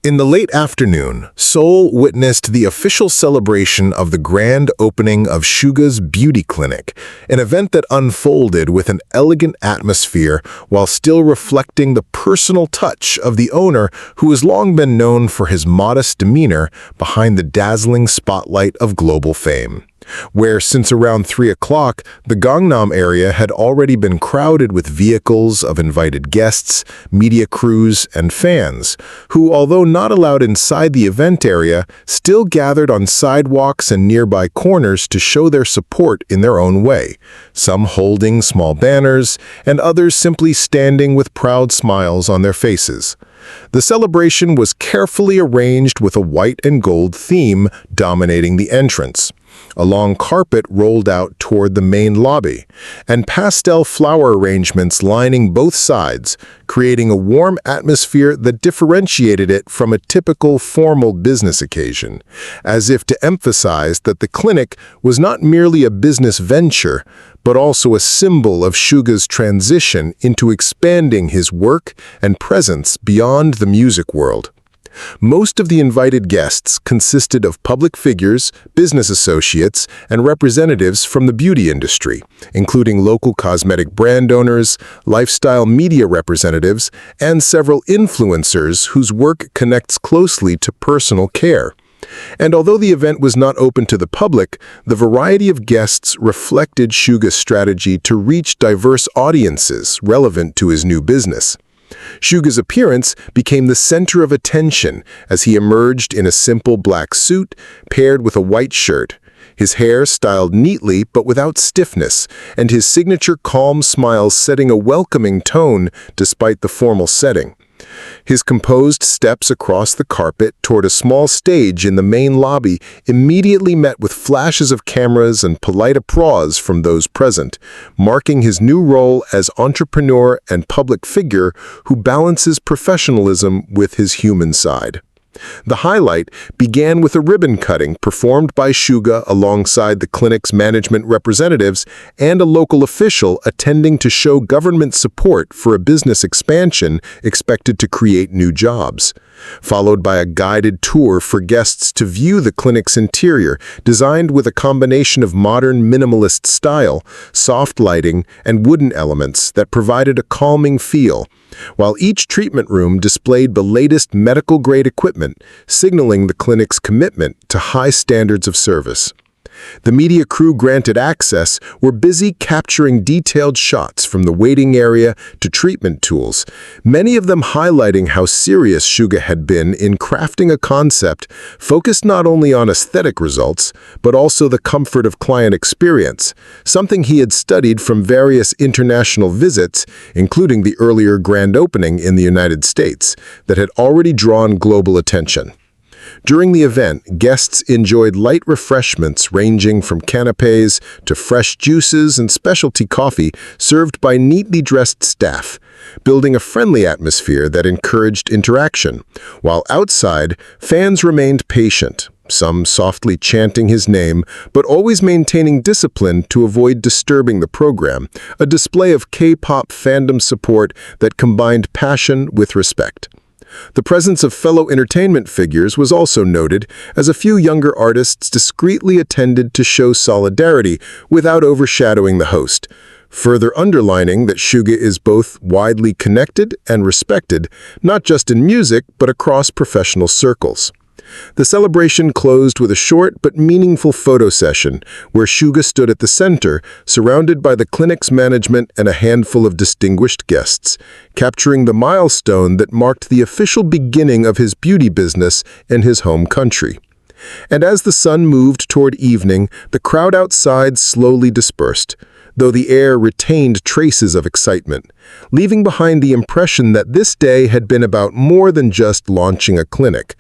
In the late afternoon, Seoul witnessed the official celebration of the grand opening of Suga's beauty clinic, an event that unfolded with an elegant atmosphere while still reflecting the personal touch of the owner who has long been known for his modest demeanor behind the dazzling spotlight of global fame. Where since around 3 o'clock, the Gangnam area had already been crowded with vehicles of invited guests, media crews, and fans, who, although not allowed inside the event area, still gathered on sidewalks and nearby corners to show their support in their own way, some holding small banners, and others simply standing with proud smiles on their faces. The celebration was carefully arranged with a white and gold theme dominating the entrance. A long carpet rolled out toward the main lobby, and pastel flower arrangements lining both sides, creating a warm atmosphere that differentiated it from a typical formal business occasion, as if to emphasize that the clinic was not merely a business venture, but also a symbol of Suga's transition into expanding his work and presence beyond the music world. Most of the invited guests consisted of public figures, business associates, and representatives from the beauty industry, including local cosmetic brand owners, lifestyle media representatives, and several influencers whose work connects closely to personal care. And although the event was not open to the public, the variety of guests reflected Suga's strategy to reach diverse audiences relevant to his new business. Suga's appearance became the center of attention as he emerged in a simple black suit paired with a white shirt, his hair styled neatly but without stiffness, and his signature calm smile setting a welcoming tone despite the formal setting. His composed steps across the carpet toward a small stage in the main lobby immediately met with flashes of cameras and polite applause from those present, marking his new role as entrepreneur and public figure who balances professionalism with his human side. The highlight began with a ribbon cutting performed by Suga alongside the clinic's management representatives and a local official attending to show government support for a business expansion expected to create new jobs, followed by a guided tour for guests to view the clinic's interior, designed with a combination of modern minimalist style, soft lighting, and wooden elements that provided a calming feel, while each treatment room displayed the latest medical-grade equipment, signaling the clinic's commitment to high standards of service. The media crew granted access were busy capturing detailed shots from the waiting area to treatment tools, many of them highlighting how serious Suga had been in crafting a concept focused not only on aesthetic results, but also the comfort of client experience, something he had studied from various international visits, including the earlier grand opening in the United States, that had already drawn global attention. During the event, guests enjoyed light refreshments ranging from canapés to fresh juices and specialty coffee served by neatly dressed staff, building a friendly atmosphere that encouraged interaction. While outside, fans remained patient, some softly chanting his name, but always maintaining discipline to avoid disturbing the program, a display of K-pop fandom support that combined passion with respect. The presence of fellow entertainment figures was also noted, as a few younger artists discreetly attended to show solidarity without overshadowing the host, further underlining that Suga is both widely connected and respected, not just in music but across professional circles. The celebration closed with a short but meaningful photo session where Suga stood at the center, surrounded by the clinic's management and a handful of distinguished guests, capturing the milestone that marked the official beginning of his beauty business in his home country. And as the sun moved toward evening, the crowd outside slowly dispersed, though the air retained traces of excitement, leaving behind the impression that this day had been about more than just launching a clinic.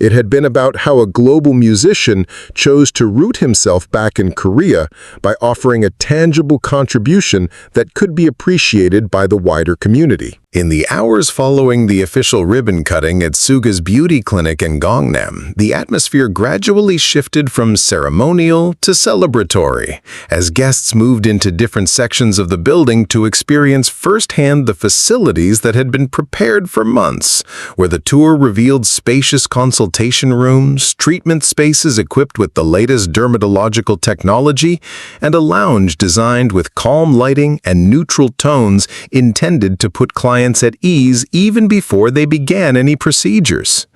It had been about how a global musician chose to root himself back in Korea by offering a tangible contribution that could be appreciated by the wider community. In the hours following the official ribbon cutting at Suga's beauty clinic in Gangnam, the atmosphere gradually shifted from ceremonial to celebratory, as guests moved into different sections of the building to experience firsthand the facilities that had been prepared for months, where the tour revealed spacious consultation rooms, treatment spaces equipped with the latest dermatological technology, and a lounge designed with calm lighting and neutral tones intended to put clients at ease even before they began any procedures.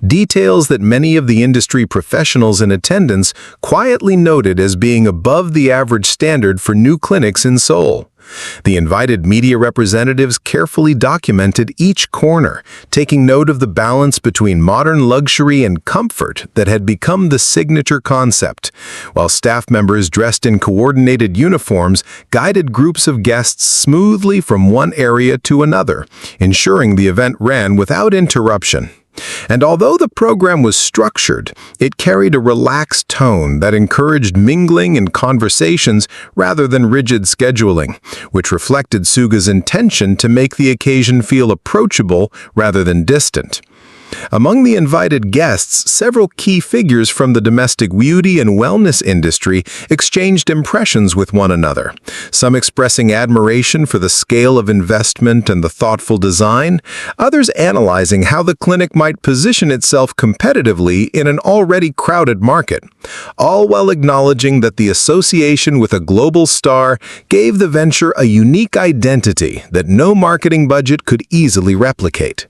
Details that many of the industry professionals in attendance quietly noted as being above the average standard for new clinics in Seoul. The invited media representatives carefully documented each corner, taking note of the balance between modern luxury and comfort that had become the signature concept, while staff members dressed in coordinated uniforms guided groups of guests smoothly from one area to another, ensuring the event ran without interruption. And although the program was structured, it carried a relaxed tone that encouraged mingling and conversations rather than rigid scheduling, which reflected Suga's intention to make the occasion feel approachable rather than distant. Among the invited guests, several key figures from the domestic beauty and wellness industry exchanged impressions with one another, some expressing admiration for the scale of investment and the thoughtful design, others analyzing how the clinic might position itself competitively in an already crowded market, all while acknowledging that the association with a global star gave the venture a unique identity that no marketing budget could easily replicate.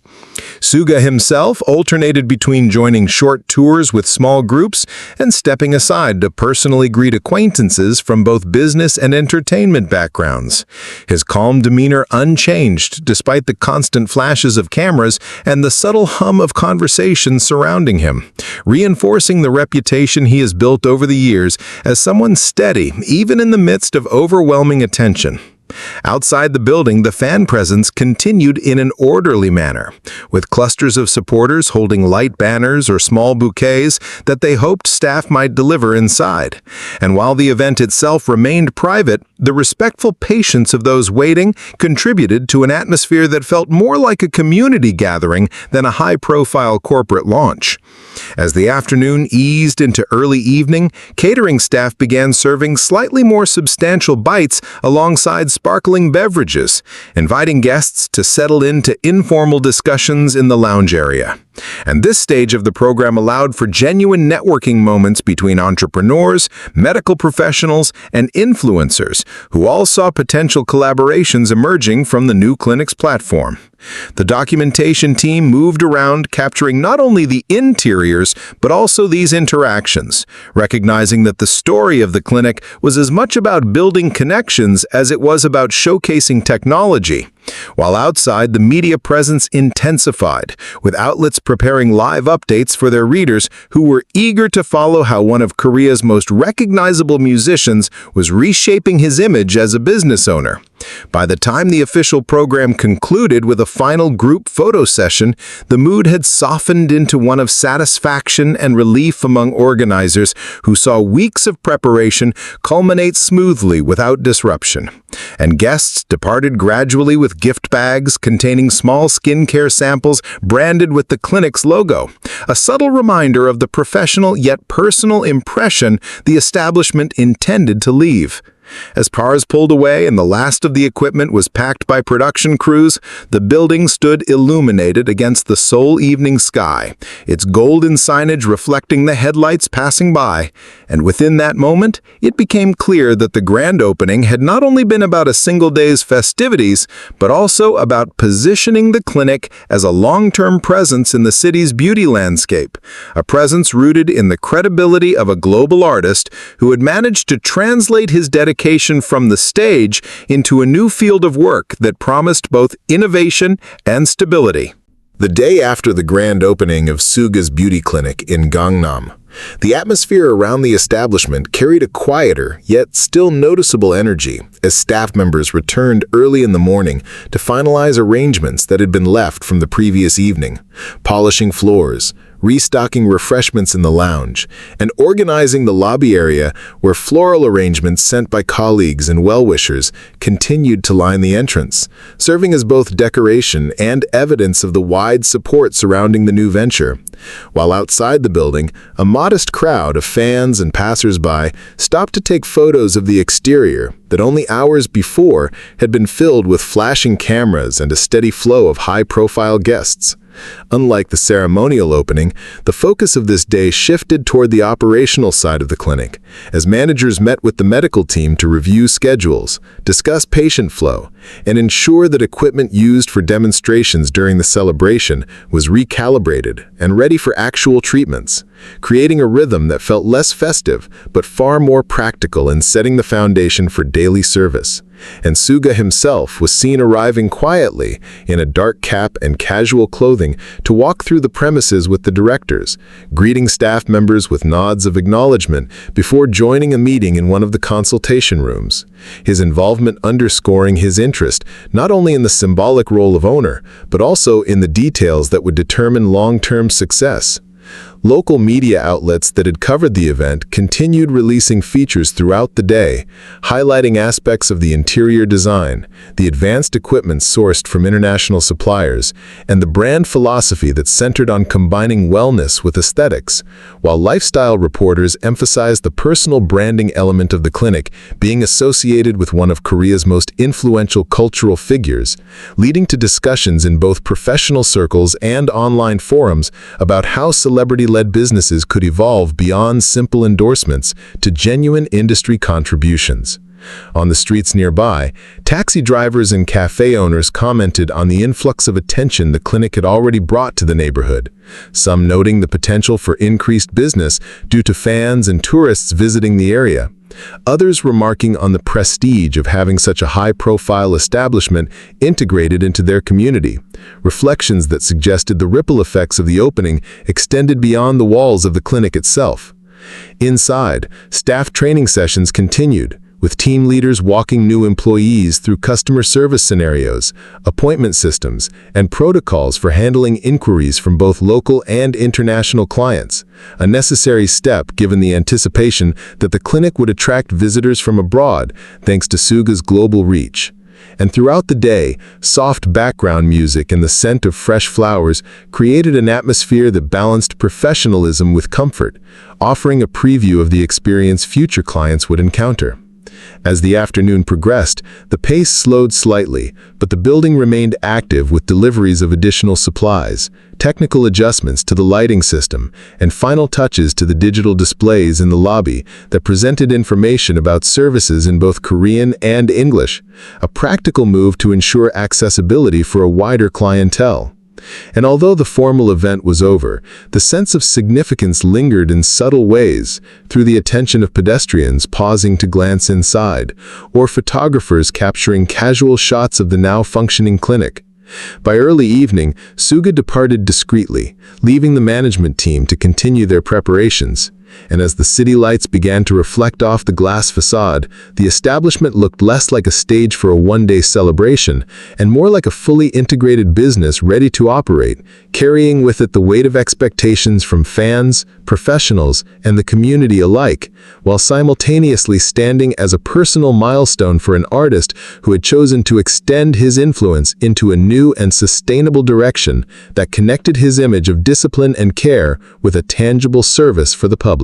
Suga himself alternated between joining short tours with small groups and stepping aside to personally greet acquaintances from both business and entertainment backgrounds. His calm demeanor unchanged despite the constant flashes of cameras and the subtle hum of conversation surrounding him, reinforcing the reputation he has built over the years as someone steady even in the midst of overwhelming attention. Outside the building, the fan presence continued in an orderly manner, with clusters of supporters holding light banners or small bouquets that they hoped staff might deliver inside. And while the event itself remained private, the respectful patience of those waiting contributed to an atmosphere that felt more like a community gathering than a high-profile corporate launch. As the afternoon eased into early evening, catering staff began serving slightly more substantial bites alongside sparkling beverages, inviting guests to settle into informal discussions in the lounge area. And this stage of the program allowed for genuine networking moments between entrepreneurs, medical professionals, and influencers who all saw potential collaborations emerging from the new clinic's platform. The documentation team moved around, capturing not only the interiors, but also these interactions, recognizing that the story of the clinic was as much about building connections as it was about showcasing technology. While outside, the media presence intensified, with outlets preparing live updates for their readers who were eager to follow how one of Korea's most recognizable musicians was reshaping his image as a business owner. By the time the official program concluded with a final group photo session, the mood had softened into one of satisfaction and relief among organizers who saw weeks of preparation culminate smoothly without disruption. And guests departed gradually with gift bags containing small skincare samples branded with the clinic's logo, a subtle reminder of the professional yet personal impression the establishment intended to leave. As cars pulled away and the last of the equipment was packed by production crews, the building stood illuminated against the Seoul evening sky, its golden signage reflecting the headlights passing by. And within that moment, it became clear that the grand opening had not only been about a single day's festivities, but also about positioning the clinic as a long-term presence in the city's beauty landscape, a presence rooted in the credibility of a global artist who had managed to translate his dedication from the stage into a new field of work that promised both innovation and stability. The day after the grand opening of Suga's beauty clinic in Gangnam, the atmosphere around the establishment carried a quieter, yet still noticeable energy as staff members returned early in the morning to finalize arrangements that had been left from the previous evening, polishing floors, restocking refreshments in the lounge, and organizing the lobby area where floral arrangements sent by colleagues and well-wishers continued to line the entrance, serving as both decoration and evidence of the wide support surrounding the new venture. While outside the building, a modest crowd of fans and passers-by stopped to take photos of the exterior that only hours before had been filled with flashing cameras and a steady flow of high-profile guests. Unlike the ceremonial opening, the focus of this day shifted toward the operational side of the clinic, as managers met with the medical team to review schedules, discuss patient flow, and ensure that equipment used for demonstrations during the celebration was recalibrated and ready for actual treatments, creating a rhythm that felt less festive but far more practical in setting the foundation for daily service. And Suga himself was seen arriving quietly in a dark cap and casual clothing to walk through the premises with the directors, greeting staff members with nods of acknowledgement before joining a meeting in one of the consultation rooms. His involvement underscoring his interest not only in the symbolic role of owner, but also in the details that would determine long-term success. Local media outlets that had covered the event continued releasing features throughout the day, highlighting aspects of the interior design, the advanced equipment sourced from international suppliers, and the brand philosophy that centered on combining wellness with aesthetics, while lifestyle reporters emphasized the personal branding element of the clinic being associated with one of Korea's most influential cultural figures, leading to discussions in both professional circles and online forums about how celebrity-led businesses could evolve beyond simple endorsements to genuine industry contributions. On the streets nearby, taxi drivers and cafe owners commented on the influx of attention the clinic had already brought to the neighborhood, some noting the potential for increased business due to fans and tourists visiting the area. Others remarking on the prestige of having such a high-profile establishment integrated into their community, reflections that suggested the ripple effects of the opening extended beyond the walls of the clinic itself. Inside, staff training sessions continued, with team leaders walking new employees through customer service scenarios, appointment systems, and protocols for handling inquiries from both local and international clients, a necessary step given the anticipation that the clinic would attract visitors from abroad thanks to Suga's global reach. And throughout the day, soft background music and the scent of fresh flowers created an atmosphere that balanced professionalism with comfort, offering a preview of the experience future clients would encounter. As the afternoon progressed, the pace slowed slightly, but the building remained active with deliveries of additional supplies, technical adjustments to the lighting system, and final touches to the digital displays in the lobby that presented information about services in both Korean and English, a practical move to ensure accessibility for a wider clientele. And although the formal event was over, the sense of significance lingered in subtle ways, through the attention of pedestrians pausing to glance inside, or photographers capturing casual shots of the now functioning clinic. By early evening, Suga departed discreetly, leaving the management team to continue their preparations. And as the city lights began to reflect off the glass facade, the establishment looked less like a stage for a one-day celebration and more like a fully integrated business ready to operate, carrying with it the weight of expectations from fans, professionals, and the community alike, while simultaneously standing as a personal milestone for an artist who had chosen to extend his influence into a new and sustainable direction that connected his image of discipline and care with a tangible service for the public.